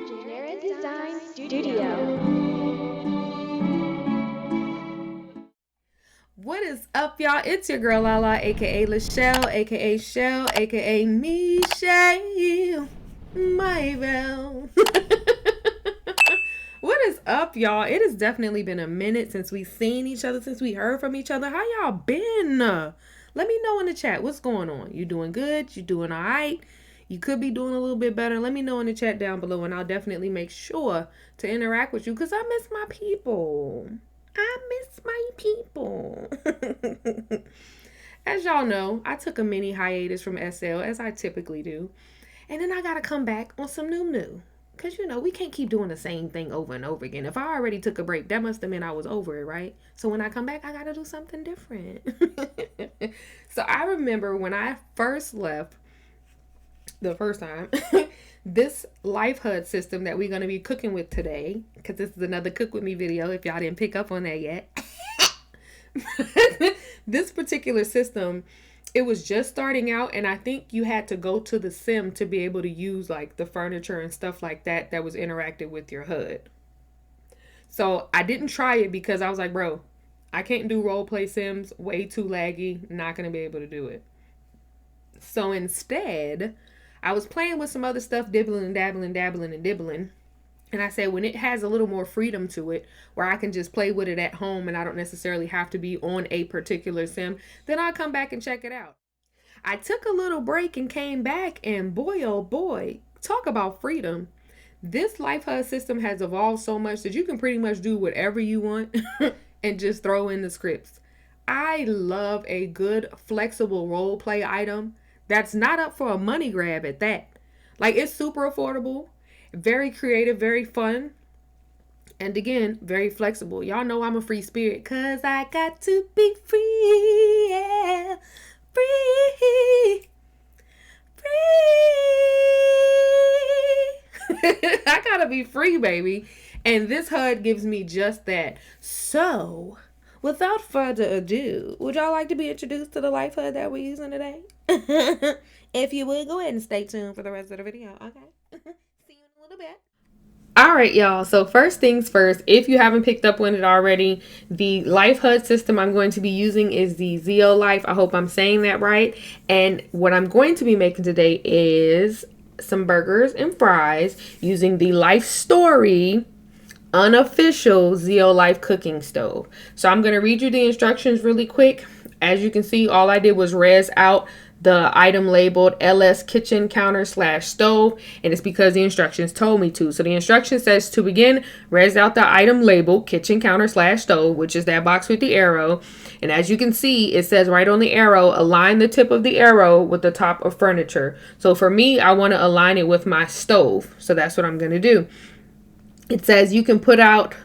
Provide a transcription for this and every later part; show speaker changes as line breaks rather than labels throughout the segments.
Genira Design Studio.
What is up, y'all? It's your girl Lala, aka LaChelle, aka Chelle, aka Michelle, Maybell. What is up, y'all? It has definitely been a minute since we've seen each other, since we heard from each other. How y'all been? Let me know in the chat. What's going on? You doing good? You doing all right? You could be doing a little bit better. Let me know in the chat down below, and I'll definitely make sure to interact with you because I miss my people. I miss my people. As y'all know, I took a mini hiatus from SL, as I typically do. And then I got to come back on some new. Because, we can't keep doing the same thing over and over again. If I already took a break, that must have meant I was over it, right? So when I come back, I got to do something different. So I remember when I first left, the first time, this Life HUD system that we're going to be cooking with today, because this is another cook with me video if y'all didn't pick up on that yet. This particular system, it was just starting out, and I think you had to go to the sim to be able to use like the furniture and stuff like that was interactive with your HUD. So I didn't try it because I was like, bro, I can't do role play sims, way too laggy, not going to be able to do it. So instead, I was playing with some other stuff, dabbling and dibbling. And I said, when it has a little more freedom to it, where I can just play with it at home and I don't necessarily have to be on a particular sim, then I'll come back and check it out. I took a little break and came back, and boy, oh boy, talk about freedom. This Life HUD system has evolved so much that you can pretty much do whatever you want and just throw in the scripts. I love a good, flexible role play item that's not up for a money grab at that. Like, it's super affordable, very creative, very fun, and again, very flexible. Y'all know I'm a free spirit, cause I got to be free, yeah, free. I gotta be free, baby. And this HUD gives me just that. So, without further ado, would y'all like to be introduced to the Life HUD that we're using today? If you would, go ahead and stay tuned for the rest of the video, okay? See you in a little bit. All right, y'all. So first things first, if you haven't picked up on it already, the Life HUD system I'm going to be using is the SecondLife. I hope I'm saying that right. And what I'm going to be making today is some burgers and fries using the Life Story unofficial SecondLife cooking stove. So I'm going to read you the instructions really quick. As you can see, all I did was res out the item labeled LS kitchen counter / stove, and it's because the instructions told me to. So the instruction says to begin, res out the item labeled kitchen counter / stove, which is that box with the arrow. And as you can see, it says right on the arrow, align the tip of the arrow with the top of furniture. So for me, I want to align it with my stove. So that's what I'm going to do. It says you can put out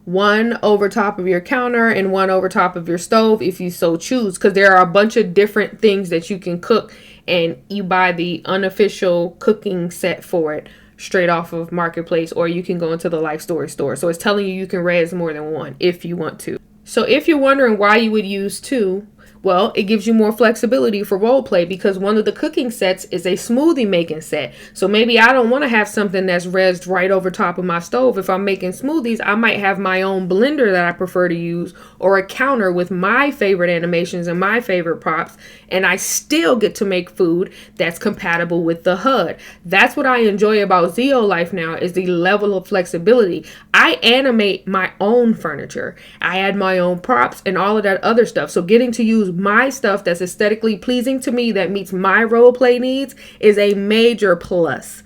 one over top of your counter and one over top of your stove if you so choose, because there are a bunch of different things that you can cook, and you buy the unofficial cooking set for it straight off of Marketplace, or you can go into the Life Story store. So it's telling you can res more than one if you want to. So if you're wondering why you would use two, well, it gives you more flexibility for role play, because one of the cooking sets is a smoothie making set. So maybe I don't want to have something that's resed right over top of my stove. If I'm making smoothies, I might have my own blender that I prefer to use, or a counter with my favorite animations and my favorite props, and I still get to make food that's compatible with the HUD. That's what I enjoy about SecondLife now, is the level of flexibility. I animate my own furniture. I add my own props and all of that other stuff. So getting to use my stuff that's aesthetically pleasing to me, that meets my role play needs, is a major plus.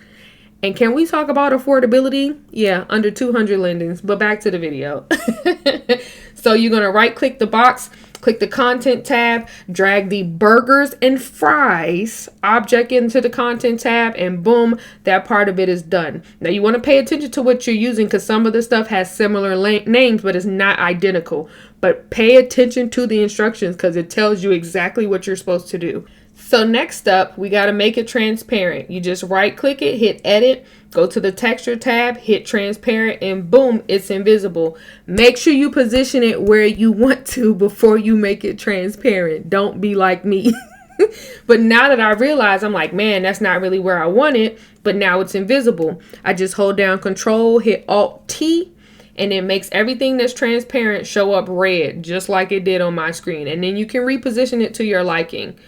And can we talk about affordability? Yeah, under 200 lendings. But back to the video. So you're going to right click the box, click the content tab, drag the burgers and fries object into the content tab, and boom, that part of it is done. Now you want to pay attention to what you're using, because some of the stuff has similar names, but it's not identical. But pay attention to the instructions, because it tells you exactly what you're supposed to do. So next up, we got to make it transparent. You just right click it, hit edit, go to the texture tab, hit transparent, and boom, it's invisible. Make sure you position it where you want to before you make it transparent. Don't be like me. But now that I realize, I'm like, man, that's not really where I want it. But now it's invisible. I just hold down Control, hit Alt T, and it makes everything that's transparent show up red, just like it did on my screen. And then you can reposition it to your liking.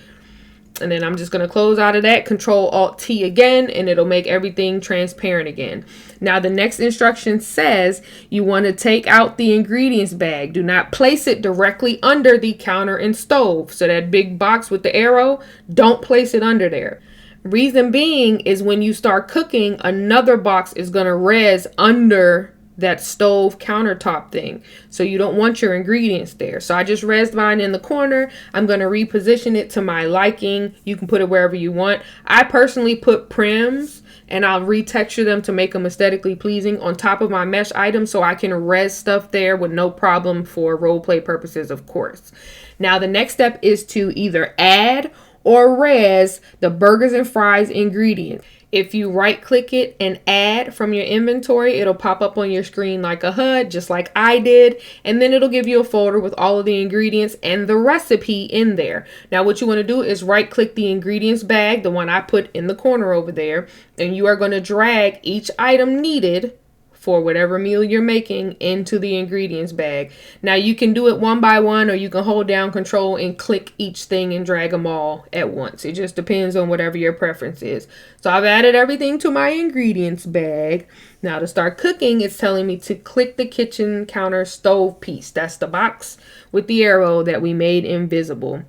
And then I'm just going to close out of that, Control Alt T again, and it'll make everything transparent again. Now the next instruction says you want to take out the ingredients bag. Do not place it directly under the counter and stove. So that big box with the arrow, don't place it under there. Reason being is when you start cooking, another box is going to res under that stove countertop thing. So you don't want your ingredients there. So I just resed mine in the corner. I'm going to reposition it to my liking. You can put it wherever you want. I personally put prims and I'll retexture them to make them aesthetically pleasing on top of my mesh items so I can res stuff there with no problem for role play purposes, of course. Now the next step is to either add or res the burgers and fries ingredients. If you right click it and add from your inventory, it'll pop up on your screen like a HUD, just like I did. And then it'll give you a folder with all of the ingredients and the recipe in there. Now what you want to do is right click the ingredients bag, the one I put in the corner over there. And you are going to drag each item needed for whatever meal you're making into the ingredients bag. Now you can do it one by one, or you can hold down Control and click each thing and drag them all at once. It just depends on whatever your preference is. So I've added everything to my ingredients bag. Now to start cooking, it's telling me to click the kitchen counter stove piece. That's the box with the arrow that we made invisible.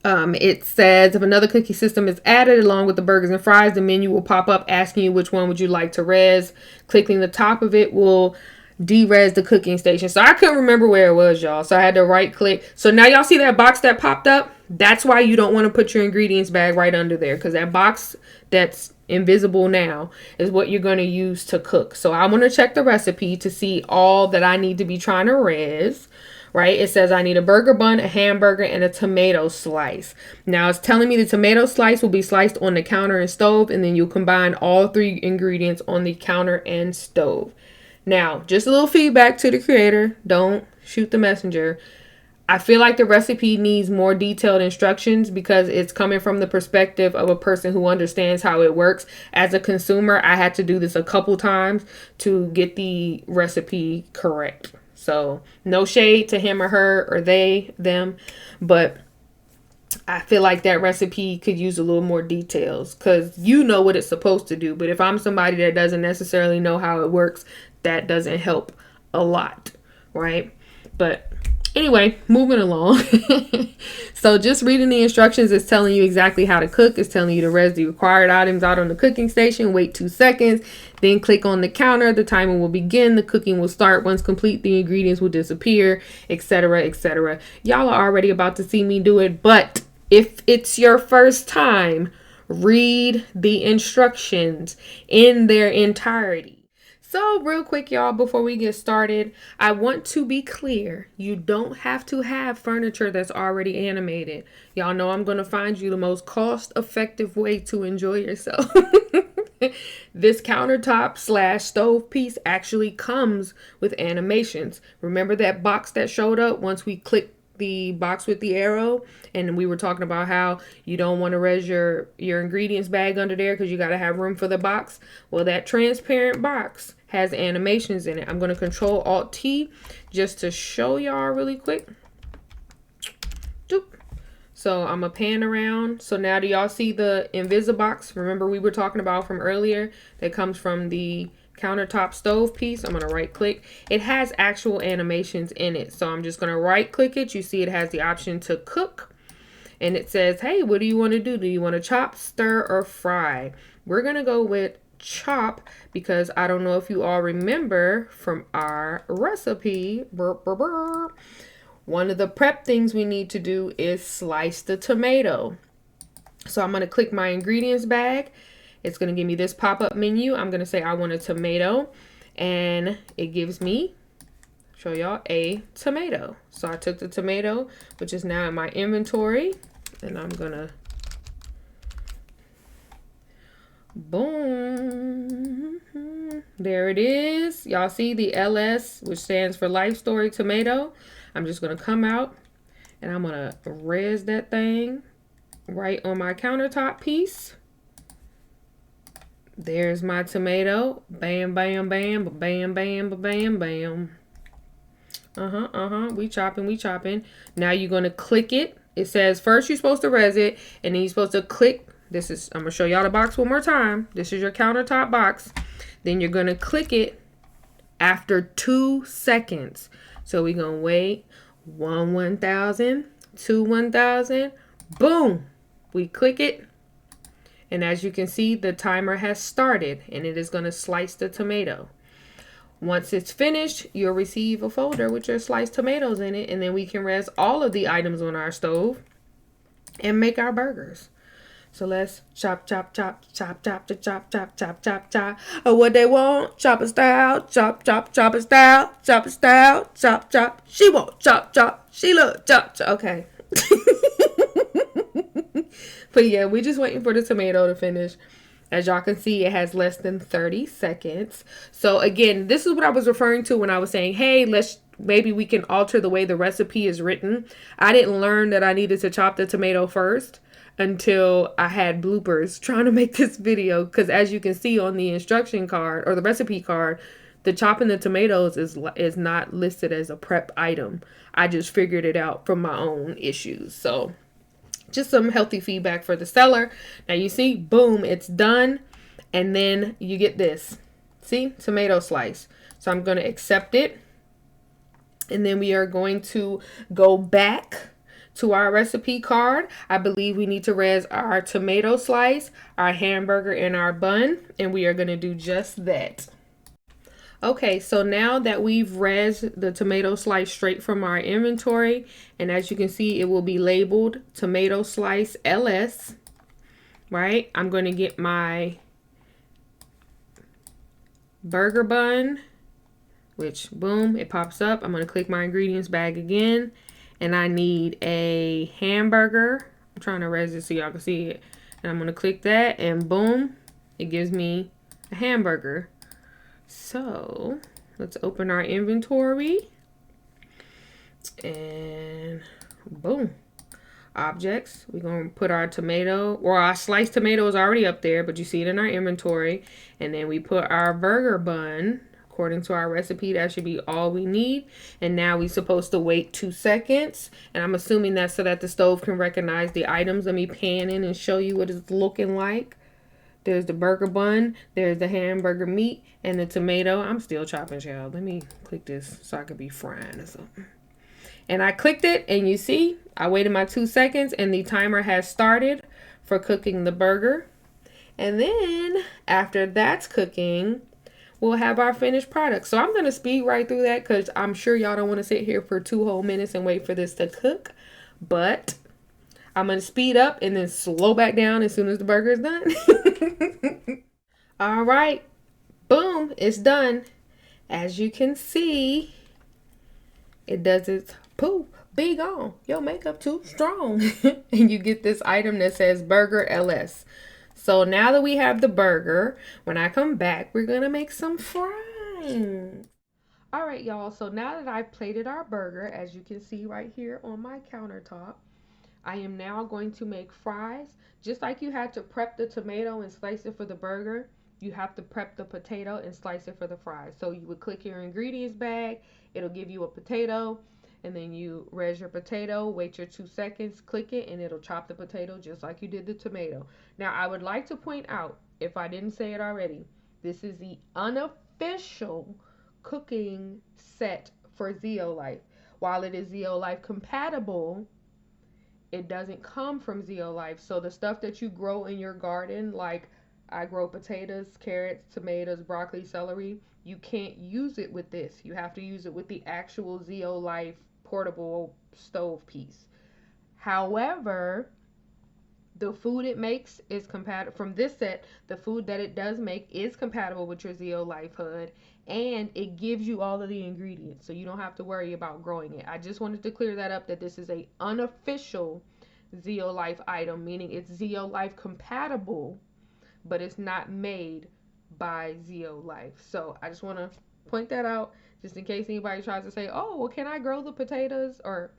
It says if another cookie system is added along with the burgers and fries, the menu will pop up asking you which one would you like to res. Clicking the top of it will de-res the cooking station. So I couldn't remember where it was, y'all. So I had to right click. So now y'all see that box that popped up? That's why you don't want to put your ingredients bag right under there, because that box that's invisible now is what you're going to use to cook. So I want to check the recipe to see all that I need to be trying to res. Right? It says I need a burger bun, a hamburger, and a tomato slice. Now it's telling me the tomato slice will be sliced on the counter and stove, and then you'll combine all three ingredients on the counter and stove. Now, just a little feedback to the creator. Don't shoot the messenger. I feel like the recipe needs more detailed instructions because it's coming from the perspective of a person who understands how it works. As a consumer, I had to do this a couple times to get the recipe correct. So no shade to him or her or they, them, but I feel like that recipe could use a little more details because you know what it's supposed to do. But if I'm somebody that doesn't necessarily know how it works, that doesn't help a lot, right? But anyway, moving along. So just reading the instructions is telling you exactly how to cook. It's telling you to res the required items out on the cooking station. Wait 2 seconds. Then click on the counter. The timer will begin. The cooking will start. Once complete, the ingredients will disappear, etc., etc. Y'all are already about to see me do it. But if it's your first time, read the instructions in their entirety. So real quick, y'all, before we get started, I want to be clear. You don't have to have furniture that's already animated. Y'all know I'm going to find you the most cost-effective way to enjoy yourself. This countertop / stove piece actually comes with animations. Remember that box that showed up once we clicked the box with the arrow, and we were talking about how you don't want to res your ingredients bag under there because you got to have room for the box? Well, that transparent box has animations in it. I'm going to Control Alt T just to show y'all really quick. Doop. So I'm going to pan around. So now do y'all see the Invisibox? Remember we were talking about from earlier that comes from the countertop stove piece? I'm going to right click. It has actual animations in it. So I'm just going to right click it. You see it has the option to cook. And it says, hey, what do you want to do? Do you want to chop, stir, or fry? We're going to go with chop because I don't know if you all remember from our recipe. One of the prep things we need to do is slice the tomato. So I'm going to click my ingredients bag. It's going to give me this pop-up menu. I'm going to say I want a tomato, and it gives me, show y'all, a tomato. So I took the tomato, which is now in my inventory, and I'm going to, boom, there it is. Y'all see the LS, which stands for Life Story Tomato. I'm just going to come out, and I'm going to res that thing right on my countertop piece. There's my tomato. Bam, bam, bam, bam, bam, bam, bam. We chopping. Now you're going to click it. It says first you're supposed to res it, and then you're supposed to click. I'm going to show y'all the box one more time. This is your countertop box. Then you're going to click it after 2 seconds. So we're going to wait. 1,000, 1,000. Boom. We click it. And as you can see, the timer has started, and it is going to slice the tomato. Once it's finished, you'll receive a folder with your sliced tomatoes in it, and then we can res all of the items on our stove and make our burgers. So let's chop, chop, chop, chop, chop, chop, chop, chop, chop, chop, chop. What they want, chopper style, chop, chop, chopper style, chopper style, chop, chop. She won't chop, chop. She look, chop, chop. Okay. But yeah, we're just waiting for the tomato to finish. As y'all can see, it has less than 30 seconds. So again, this is what I was referring to when I was saying, hey, maybe we can alter the way the recipe is written. I didn't learn that I needed to chop the tomato first until I had bloopers trying to make this video. Because as you can see on the instruction card or the recipe card, the chopping the tomatoes is not listed as a prep item. I just figured it out from my own issues. So just some healthy feedback for the seller. Now you see, boom, it's done. And then you get this. See, tomato slice. So I'm going to accept it. And then we are going to go back to our recipe card. I believe we need to res our tomato slice, our hamburger, and our bun. And we are going to do just that. Okay, so now that we've res the tomato slice straight from our inventory, and as you can see, it will be labeled tomato slice LS, right? I'm going to get my burger bun, which, boom, it pops up. I'm going to click my ingredients bag again, and I need a hamburger. I'm trying to res it so y'all can see it. And I'm going to click that, and boom, it gives me a hamburger. So let's open our inventory and boom, objects. We're going to put our tomato, or our sliced tomato is already up there, but you see it in our inventory. And then we put our burger bun. According to our recipe, that should be all we need. And now we're supposed to wait 2 seconds. And I'm assuming that's so that the stove can recognize the items. Let me pan in and show you what it's looking like. There's the burger bun, there's the hamburger meat, and the tomato. I'm still chopping, Chelle. Let me click this so I could be frying or something. And I clicked it, and you see, I waited my 2 seconds, and the timer has started for cooking the burger. And then, after that's cooking, we'll have our finished product. So I'm going to speed right through that because I'm sure y'all don't want to sit here for 2 whole minutes and wait for this to cook. But I'm going to speed up and then slow back down as soon as the burger is done. All right. Boom. It's done. As you can see, it does its poo. Be gone. Your makeup too strong. And you get this item that says Burger LS. So now that we have the burger, when I come back, we're going to make some fries. All right, y'all. So now that I've plated our burger, as you can see right here on my countertop, I am now going to make fries. Just like you had to prep the tomato and slice it for the burger, you have to prep the potato and slice it for the fries. So you would click your ingredients bag, it'll give you a potato, and then you res your potato, wait your 2 seconds, click it, and it'll chop the potato just like you did the tomato. Now, I would like to point out, if I didn't say it already, this is the unofficial cooking set for ZeoLife. While it is ZeoLife compatible, it doesn't come from ZeoLife. So the stuff that you grow in your garden, like I grow potatoes, carrots, tomatoes, broccoli, celery, you can't use it with this. You have to use it with the actual ZeoLife portable stove piece. However, the food it makes is compatible from this set. The food that it does make is compatible with your ZeoLife hood, and it gives you all of the ingredients, so you don't have to worry about growing it. I just wanted to clear that up, that this is a unofficial ZeoLife item, meaning it's ZeoLife compatible, but it's not made by ZeoLife. So I just want to point that out, just in case anybody tries to say, oh, well, can I grow the potatoes? Or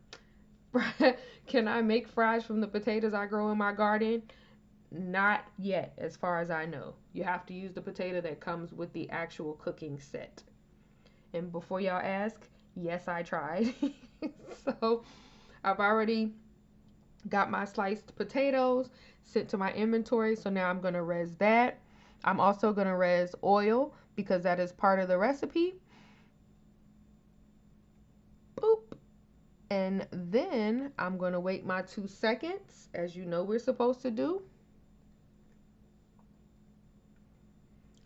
Can I make fries from the potatoes I grow in my garden? Not yet, as far as I know. You have to use the potato that comes with the actual cooking set. And before y'all ask, yes, I tried. So I've already got my sliced potatoes sent to my inventory. So now I'm going to res that. I'm also going to res oil because that is part of the recipe. Boop. And then I'm going to wait my 2 seconds, as you know we're supposed to do.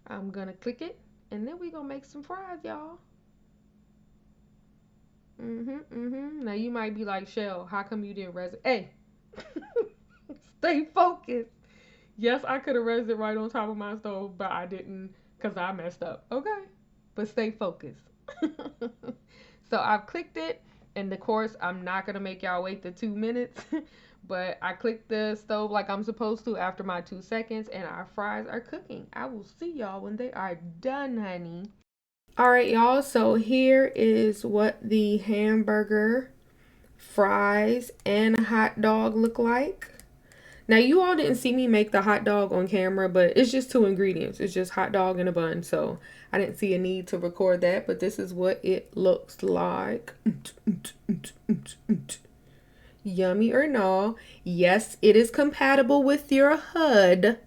I'm going to click it, and then we're going to make some fries, y'all. Now you might be like, Chelle, how come you didn't res it? Hey, stay focused. Yes, I could have res it right on top of my stove, but I didn't because I messed up. Okay, but stay focused. So I've clicked it, and of course I'm not gonna make y'all wait the 2 minutes, but I clicked the stove like I'm supposed to after my 2 seconds, and our fries are cooking. I will see y'all when they are done, honey. All right, y'all. So here is what the hamburger, fries, and hot dog look like. Now, you all didn't see me make the hot dog on camera, but it's just 2 ingredients. It's just hot dog and a bun. So I didn't see a need to record that, but this is what it looks like. Yummy or no? Yes, it is compatible with your HUD.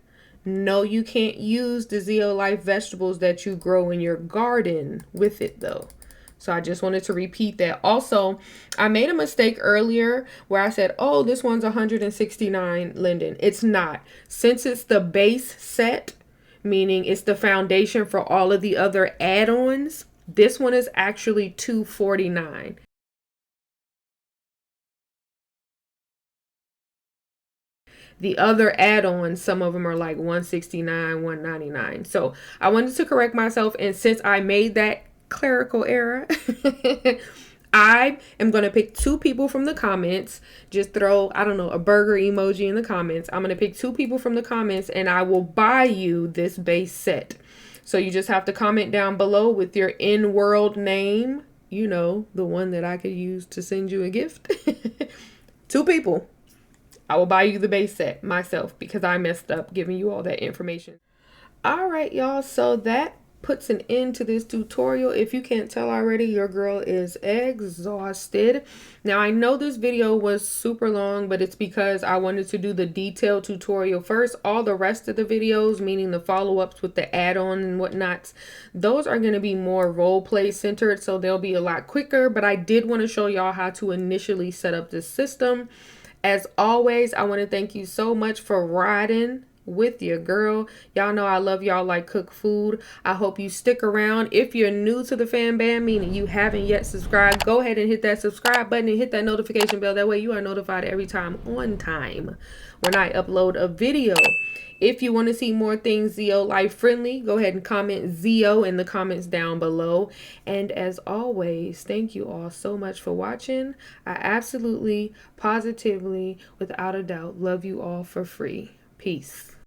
No, you can't use the SecondLife vegetables that you grow in your garden with it though. So I just wanted to repeat that. Also, I made a mistake earlier where I said, oh, this one's 169 Linden. It's not. Since it's the base set, meaning it's the foundation for all of the other add-ons, this one is actually 249. The other add-ons, some of them are like 169, 199. So I wanted to correct myself. And since I made that clerical error, I am going to pick 2 people from the comments. Just throw, I don't know, a burger emoji in the comments. I'm going to pick 2 people from the comments and I will buy you this base set. So you just have to comment down below with your InWorld name. You know, the one that I could use to send you a gift. 2 people. I will buy you the base set myself because I messed up giving you all that information. All right, y'all. So that puts an end to this tutorial. If you can't tell already, your girl is exhausted. Now, I know this video was super long, but it's because I wanted to do the detailed tutorial first. All the rest of the videos, meaning the follow-ups with the add-on and whatnots, those are going to be more role play centered, so they'll be a lot quicker. But I did want to show y'all how to initially set up this system. As always, I want to thank you so much for riding with your girl. Y'all know I love y'all like cook food. I hope you stick around. If you're new to the fambam, meaning you haven't yet subscribed, go ahead and hit that subscribe button and hit that notification bell. That way you are notified every time on time when I upload a video. If you want to see more things SecondLife friendly, go ahead and comment Zeo in the comments down below. And as always, thank you all so much for watching. I absolutely, positively, without a doubt, love you all for free. Peace.